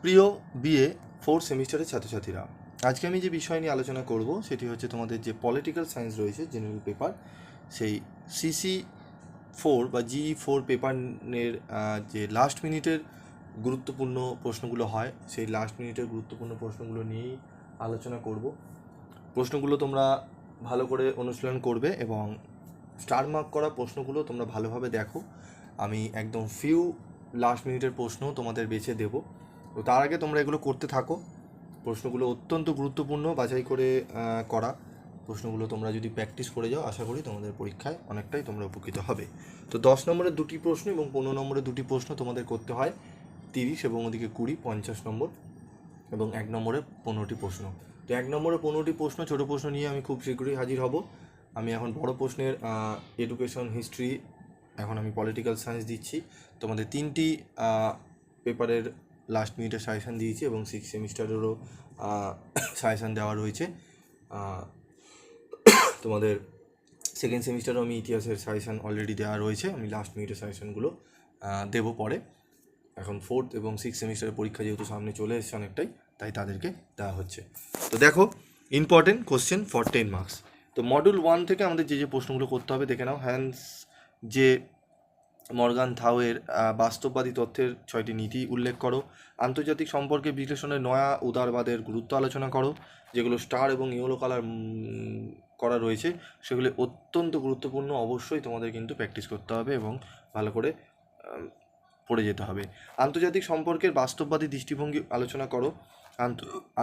প্রিয় BA fourth সেমিস্টারের ছাত্রছাত্রীরা, আজকে আমি যে বিষয় নিয়ে আলোচনা করব সেটি হচ্ছে তোমাদের যে পলিটিক্যাল সায়েন্স রয়েছে জেনারেল পেপার, সেই CC4 বা GE4 পেপারের যে লাস্ট মিনিটের গুরুত্বপূর্ণ প্রশ্নগুলো হয়, সেই লাস্ট মিনিটের গুরুত্বপূর্ণ প্রশ্নগুলো নিয়েই আলোচনা করব। প্রশ্নগুলো তোমরা ভালো করে অনুশীলন করবে এবং স্টার মার্ক করা প্রশ্নগুলো তোমরা ভালোভাবে দেখো। আমি একদম ফিউ লাস্ট মিনিটের প্রশ্ন তোমাদের বেছে দেবো, তো তার আগে তোমরা এগুলো করতে থাকো। প্রশ্নগুলো অত্যন্ত গুরুত্বপূর্ণ, বাছাই করে করা প্রশ্নগুলো তোমরা যদি প্র্যাকটিস করে যাও, আশা করি তোমাদের পরীক্ষায় অনেকটাই তোমরা উপকৃত হবে। তো 10 নম্বরের দুটি প্রশ্ন এবং 15 নম্বরের দুটি প্রশ্ন তোমাদের করতে হয়, 30 এবং ওদিকে 20, 50 নম্বর, এবং 1 নম্বরে 15টি প্রশ্ন। তো 1 নম্বরে 15টি প্রশ্ন, ছোটো প্রশ্ন নিয়ে আমি খুব শীঘ্রই হাজির হব। আমি এখন বড় প্রশ্নের এডুকেশন, হিস্ট্রি, এখন আমি পলিটিক্যাল সায়েন্স দিচ্ছি। তোমাদের 3টি পেপারের লাস্ট মিনিটের সাজেশান দিয়েছি এবং 6 সেমিস্টারেরও সাজেশান দেওয়া রয়েছে। তোমাদের সেকেন্ড সেমিস্টারও আমি ইতিহাসের সাজেশান অলরেডি দেওয়া রয়েছে, আমি লাস্ট মিনিটের সাজেশানগুলো দেবো পরে। এখন 4th এবং 6th সেমিস্টারের পরীক্ষা যেহেতু সামনে চলে এসছে অনেকটাই, তাই তাদেরকে দেওয়া হচ্ছে। তো দেখো, ইম্পর্টেন্ট কোশ্চেন ফর 10 মার্কস। তো মডিউল 1 থেকে আমাদের যে প্রশ্নগুলো করতে হবে দেখে নাও। হ্যান্স যে মর্গান থাওয়ের বাস্তববাদী তথ্যের 6টি নীতি উল্লেখ করো। আন্তর্জাতিক সম্পর্কে বিশ্লেষণে নয়া উদারবাদের গুরুত্ব আলোচনা করো। যেগুলো স্টার এবং ইয়েলো কালার করা রয়েছে সেগুলি অত্যন্ত গুরুত্বপূর্ণ, অবশ্যই তোমাদের কিন্তু প্র্যাকটিস করতে হবে এবং ভালো করে পড়ে যেতে হবে। আন্তর্জাতিক সম্পর্কের বাস্তববাদী দৃষ্টিভঙ্গি আলোচনা করো।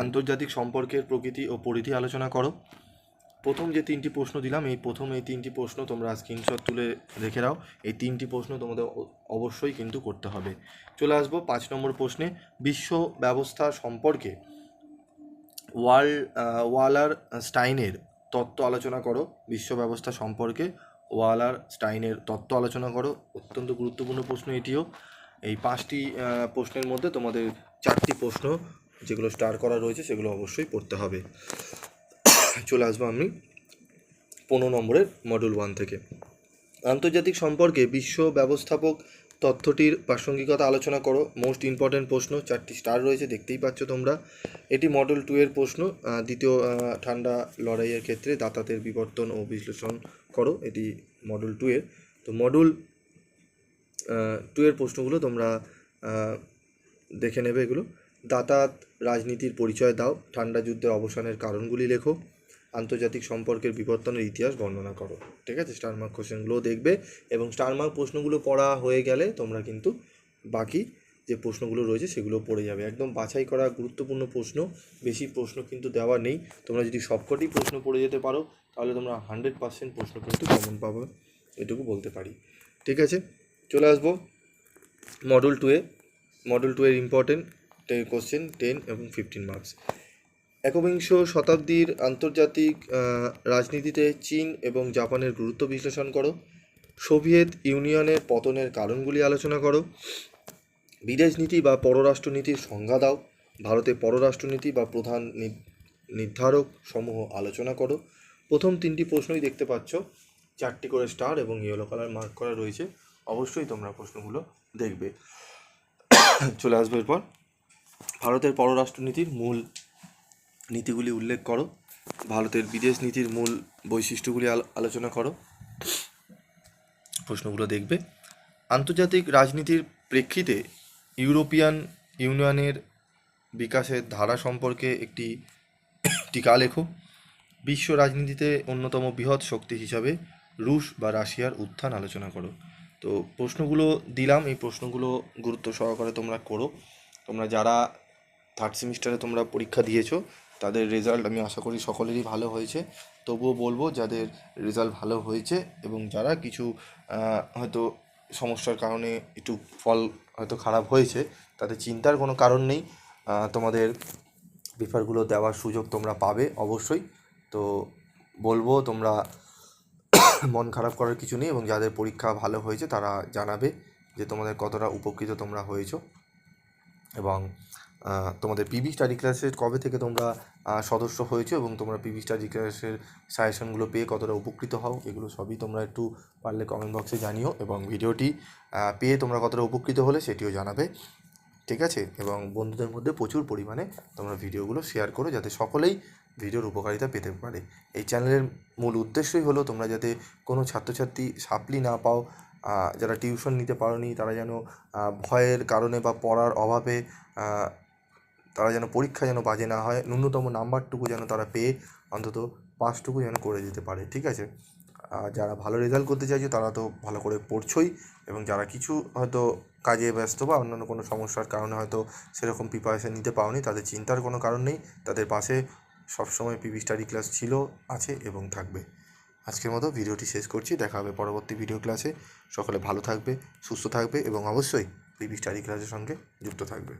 আন্তর্জাতিক সম্পর্কের প্রকৃতি ও পরিধি আলোচনা করো। প্রথম যে 3টি প্রশ্ন দিলাম, এই 3টি প্রশ্ন তোমরা স্ক্রিনশট তুলে রেখে দাও। এই 3টি প্রশ্ন তোমাদের অবশ্যই কিন্তু করতে হবে। চলে আসবো 5 নম্বর প্রশ্নে। বিশ্ব ব্যবস্থা সম্পর্কে ওয়ালার স্টাইনের তত্ত্ব আলোচনা করো। বিশ্ব ব্যবস্থা সম্পর্কে ওয়ালার স্টাইনের তত্ত্ব আলোচনা করো। অত্যন্ত গুরুত্বপূর্ণ প্রশ্ন এটিও। এই 5টি প্রশ্নের মধ্যে তোমাদের 4টি প্রশ্ন যেগুলো স্টার করা রয়েছে সেগুলো অবশ্যই পড়তে হবে। চলে আসবো আমি 15 নম্বরের মডিউল 1 থেকে। আন্তর্জাতিক সম্পর্কে বিশ্ব ব্যবস্থাপক তথ্যটির প্রাসঙ্গিকতা আলোচনা করো। মোস্ট ইম্পর্ট্যান্ট প্রশ্ন, 4টি স্টার রয়েছে, দেখতেই পাচ্ছ তোমরা। এটি মডিউল 2 এর প্রশ্ন। দ্বিতীয় ঠান্ডা লড়াইয়ের ক্ষেত্রে দাতাদের বিবর্তন ও বিশ্লেষণ করো, এটি মডিউল 2 এর। তো মডিউল 2 এর প্রশ্নগুলো তোমরা দেখে নেবে। এগুলো দাতাত রাজনীতির পরিচয় দাও, ঠান্ডা যুদ্ধের অবসানের কারণগুলি লেখো, আন্তর্জাতিক সম্পর্কের বিবর্তনের ইতিহাস বর্ণনা করো। ঠিক আছে, স্টার মার্ক কোশ্চেনগুলোও দেখবে এবং স্টার মার্ক প্রশ্নগুলো পড়া হয়ে গেলে তোমরা কিন্তু বাকি যে প্রশ্নগুলো রয়েছে সেগুলো পড়ে যাবে। একদম বাছাই করা গুরুত্বপূর্ণ প্রশ্ন, বেশি প্রশ্ন কিন্তু দেওয়া নেই। তোমরা যদি সবকটি প্রশ্ন পড়ে যেতে পারো তাহলে তোমরা 100% প্রশ্ন কিন্তু কমন পাবে, এটুকু বলতে পারি। ঠিক আছে, চলে আসবো মডিউল 2 এ। মডিউল 2 এর ইম্পর্টেন্ট কোশ্চেন 10 এবং 15 মার্কস। একবিংশ শতাব্দীর আন্তর্জাতিক রাজনীতিতে চীন এবং জাপানের গুরুত্ব বিশ্লেষণ করো। সোভিয়েত ইউনিয়নের পতনের কারণগুলি আলোচনা করো। বিদেশ নীতি বা পররাষ্ট্রনীতির সংজ্ঞা দাও। ভারতের পররাষ্ট্রনীতি বা প্রধান নির্ধারক সমূহ আলোচনা করো। প্রথম 3টি প্রশ্নই দেখতে পাচ্ছ, 4টি করে স্টার এবং ইয়েলো কালার মার্ক করা রয়েছে, অবশ্যই তোমরা প্রশ্নগুলো দেখবে। চলে আসবে এরপর ভারতের পররাষ্ট্রনীতির মূল নীতিগুলি উল্লেখ করো। ভারতের বিদেশ নীতির মূল বৈশিষ্ট্যগুলি আলোচনা করো, প্রশ্নগুলো দেখবে। আন্তর্জাতিক রাজনীতির প্রেক্ষিতে ইউরোপিয়ান ইউনিয়নের বিকাশের ধারা সম্পর্কে একটি টিকা লেখো। বিশ্ব রাজনীতিতে অন্যতম বৃহৎ শক্তি হিসাবে রুশ বা রাশিয়ার উত্থান আলোচনা করো। তো প্রশ্নগুলো দিলাম, এই প্রশ্নগুলো গুরুত্ব সহকারে তোমরা করো। তোমরা যারা 3rd সেমিস্টারে তোমরা পরীক্ষা দিয়েছো তাদের রেজাল্ট আমি আশা করি সকলেরই ভালো হয়েছে। তবুও বলবো যাদের রেজাল্ট ভালো হয়েছে এবং যারা কিছু হয়তো সমস্যার কারণে একটু ফল হয়তো খারাপ হয়েছে, তাদের চিন্তার কোনো কারণ নেই। তোমাদের পেপারগুলো দেওয়ার সুযোগ তোমরা পাবে অবশ্যই। তো বলবো তোমরা মন খারাপ করার কিছু নেই এবং যাদের পরীক্ষা ভালো হয়েছে তারা জানাবে যে তোমাদের কতটা উপকৃত তোমরা হয়েছো। এবং তোমাদের পিবি স্টাডি ক্লাসের কবে থেকে তোমরা সদস্য হয়েছো এবং তোমরা পিবি স্টাডি ক্লাসের সাজেশনগুলো পেয়ে কতটা উপকৃত হও, এগুলো সবই তোমরা একটু পারলে কমেন্ট বক্সে জানিও এবং ভিডিওটি পেয়ে তোমরা কতটা উপকৃত হলে সেটিও জানাবে। ঠিক আছে? এবং বন্ধুদের মধ্যে প্রচুর পরিমাণে তোমরা ভিডিওগুলো শেয়ার করো, যাতে সকলেই ভিডিওর উপকারিতা পেতে পারে। এই চ্যানেলের মূল উদ্দেশ্যই হলো তোমরা যাতে কোনো ছাত্রছাত্রী সাপ্লি না পাও, যারা টিউশন নিতে পারোনি তারা যেন ভয়ের কারণে বা পড়ার অভাবে তারা যেন পরীক্ষা যেন বাজে না হয়, ন্যূনতম নাম্বারটুকু যেন তারা পেয়ে অন্তত পাসটুকু যেন করে দিতে পারে। ঠিক আছে? আর যারা ভালো রেজাল্ট করতে চাইছো তারা তো ভালো করে পড়ছোই, এবং যারা কিছু হয়তো কাজে ব্যস্ত বা অন্যান্য কোনো সমস্যার কারণে হয়তো সেরকম প্রিপারেশান নিতে পারোনি, তাদের চিন্তার কোনো কারণ নেই। তাদের পাশে সবসময় পিবি স্টাডি ক্লাস ছিল, আছে এবং থাকবে। আজকের মতো ভিডিওটি শেষ করছি। দেখা হবে পরবর্তী ভিডিও ক্লাসে। সকলে ভালো থাকবে, সুস্থ থাকবে এবং অবশ্যই পিবি স্টাডি ক্লাসের সঙ্গে যুক্ত থাকবে।